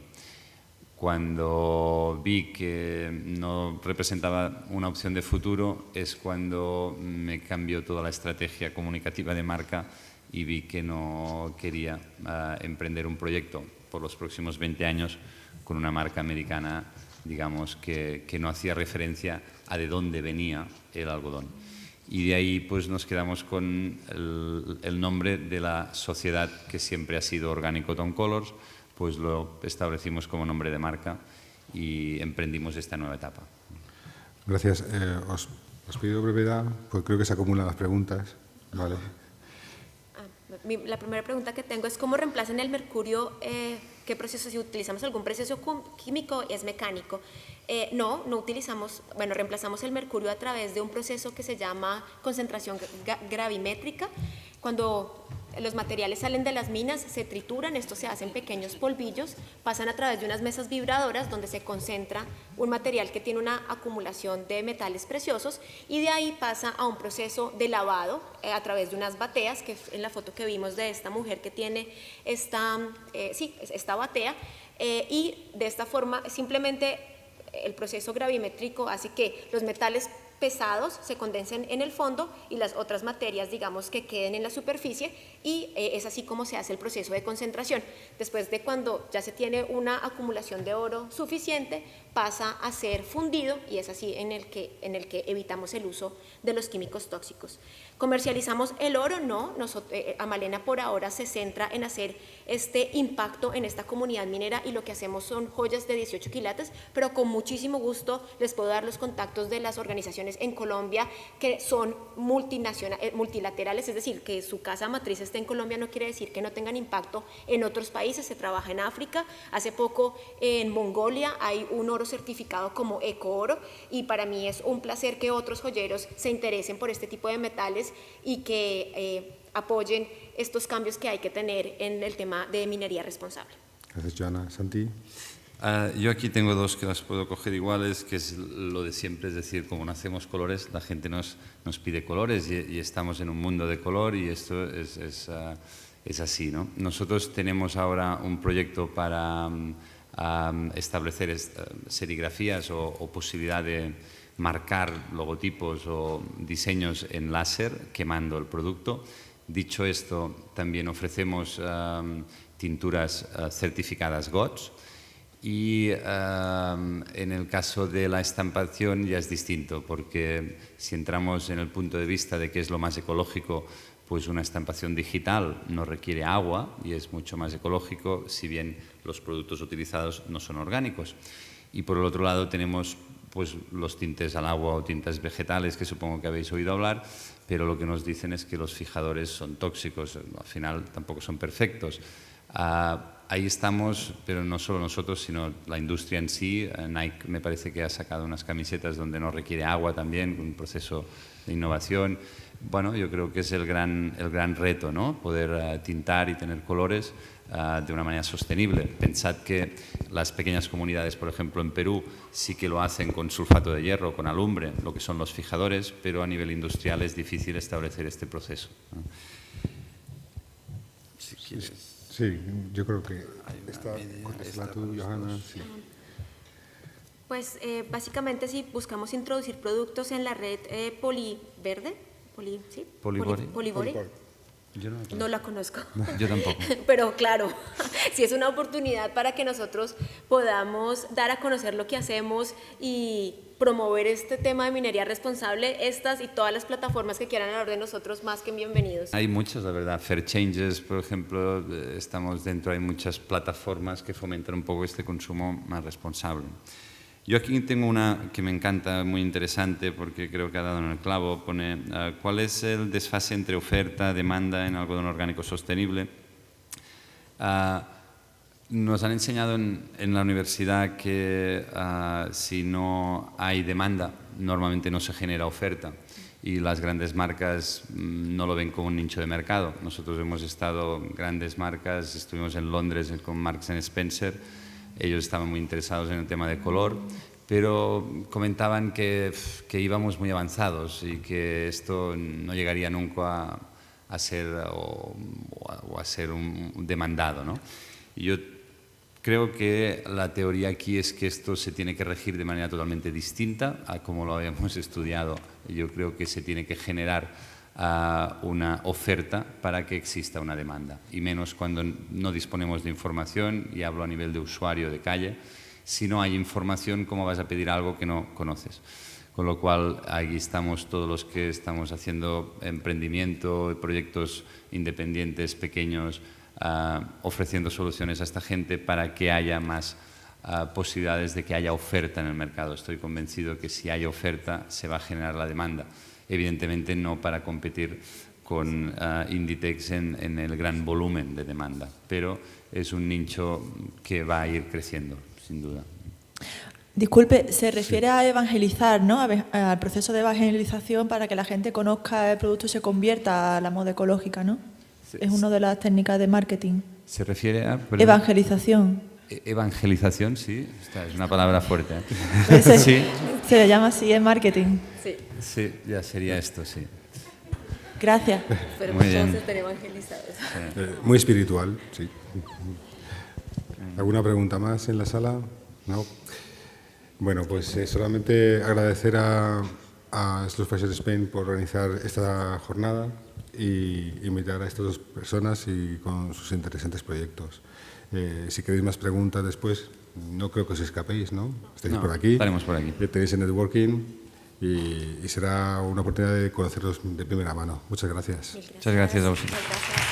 Cuando vi que no representaba una opción de futuro es cuando me cambió toda la estrategia comunicativa de marca y vi que no quería emprender un proyecto por los próximos 20 años con una marca americana, digamos, que no hacía referencia a de dónde venía el algodón. Y de ahí pues nos quedamos con el nombre de la sociedad que siempre ha sido Organic Cotton Colors, pues lo establecimos como nombre de marca y emprendimos esta nueva etapa. Gracias. Os pido brevedad, porque creo que se acumulan las preguntas. Vale. La primera pregunta que tengo es ¿cómo reemplazan el mercurio? ¿Qué proceso? Si utilizamos algún proceso químico, ¿es mecánico? No utilizamos, bueno, reemplazamos el mercurio a través de un proceso que se llama concentración gravimétrica. Cuando los materiales salen de las minas, se trituran, esto se hace en pequeños polvillos, pasan a través de unas mesas vibradoras donde se concentra un material que tiene una acumulación de metales preciosos y de ahí pasa a un proceso de lavado a través de unas bateas, que en la foto que vimos de esta mujer que tiene esta batea, y de esta forma simplemente el proceso gravimétrico hace que los metales pesados se condensen en el fondo y las otras materias, digamos, que queden en la superficie y es así como se hace el proceso de concentración. Después de cuando ya se tiene una acumulación de oro suficiente, pasa a ser fundido y es así en el que evitamos el uso de los químicos tóxicos. ¿Comercializamos el oro? No. Amalena por ahora se centra en hacer este impacto en esta comunidad minera y lo que hacemos son joyas de 18 quilates, pero con muchísimo gusto les puedo dar los contactos de las organizaciones en Colombia que son multilaterales, es decir, que su casa matriz esté en Colombia no quiere decir que no tengan impacto en otros países. Se trabaja en África, hace poco en Mongolia hay un oro certificado como ecooro y para mí es un placer que otros joyeros se interesen por este tipo de metales y que apoyen estos cambios que hay que tener en el tema de minería responsable. Gracias, Joana. Santi. Yo aquí tengo dos que las puedo coger iguales, que es lo de siempre, es decir, como no hacemos colores, la gente nos pide colores y estamos en un mundo de color y esto es así, ¿no? Nosotros tenemos ahora un proyecto para establecer serigrafías o posibilidad de marcar logotipos o diseños en láser quemando el producto. Dicho esto, también ofrecemos tinturas certificadas GOTS. Y en el caso de la estampación ya es distinto, porque si entramos en el punto de vista de qué es lo más ecológico, pues una estampación digital no requiere agua y es mucho más ecológico, si bien los productos utilizados no son orgánicos. Y por el otro lado tenemos pues, los tintes al agua o tintas vegetales, que supongo que habéis oído hablar, pero lo que nos dicen es que los fijadores son tóxicos, al final tampoco son perfectos. ahí estamos, pero no solo nosotros, sino la industria en sí. Nike me parece que ha sacado unas camisetas donde no requiere agua también, un proceso de innovación. Bueno, yo creo que es el gran reto, ¿no? Poder tintar y tener colores de una manera sostenible. Pensad que las pequeñas comunidades, por ejemplo, en Perú, sí que lo hacen con sulfato de hierro, con alumbre, lo que son los fijadores, pero a nivel industrial es difícil establecer este proceso, ¿no? Si quieres. Sí, yo creo que esta es la tuya, Johanna. Sí. Pues básicamente si buscamos introducir productos en la red Poliverde, ¿sí? Polibori. Polibori. Yo No la conozco. Yo tampoco. Pero claro, sí es una oportunidad para que nosotros podamos dar a conocer lo que hacemos y promover este tema de minería responsable. Estas y todas las plataformas que quieran hablar de nosotros, más que bienvenidos. Hay muchas, la verdad. Fair Changes, por ejemplo, estamos dentro, hay muchas plataformas que fomentan un poco este consumo más responsable. Yo aquí tengo una que me encanta, muy interesante, porque creo que ha dado en el clavo. Pone, ¿cuál es el desfase entre oferta, demanda en algodón orgánico sostenible? Nos han enseñado en la universidad que si no hay demanda, normalmente no se genera oferta. Y las grandes marcas no lo ven como un nicho de mercado. Nosotros hemos estado en grandes marcas, estuvimos en Londres con Marks & Spencer. Ellos estaban muy interesados en el tema de color, pero comentaban que íbamos muy avanzados y que esto no llegaría nunca a ser o a ser un demandado, ¿no? Y yo creo que la teoría aquí es que esto se tiene que regir de manera totalmente distinta a como lo habíamos estudiado. Yo creo que se tiene que generar una oferta para que exista una demanda, y menos cuando no disponemos de información, y hablo a nivel de usuario de calle. Si no hay información, ¿cómo vas a pedir algo que no conoces? Con lo cual, aquí estamos todos los que estamos haciendo emprendimiento, proyectos independientes, pequeños, ofreciendo soluciones a esta gente para que haya más posibilidades de que haya oferta en el mercado. Estoy convencido que si hay oferta, se va a generar la demanda. Evidentemente no para competir con Inditex en el gran volumen de demanda, pero es un nicho que va a ir creciendo, sin duda. Disculpe, se refiere a evangelizar, ¿no? Al proceso de evangelización para que la gente conozca el producto y se convierta a la moda ecológica, ¿no? Sí, es una de las técnicas de marketing. ¿Se refiere a...? Perdón. Evangelización. Evangelización, sí. Esta es una palabra fuerte, ¿eh? Sí. Se le llama así en marketing. Sí. Sí, ya sería esto, sí. Gracias. Pero muy todos bien. estén evangelizados. Sí. Muy espiritual, sí. ¿Alguna pregunta más en la sala? No. Bueno, pues solamente agradecer a Slow Fashion Spain por organizar esta jornada y invitar a estas dos personas y con sus interesantes proyectos. Si queréis más preguntas después, no creo que os escapéis, ¿no? Estáis por aquí. Estaremos por aquí. Tenéis el networking y será una oportunidad de conoceros de primera mano. Muchas gracias. Muchas gracias a vosotros. Muchas gracias.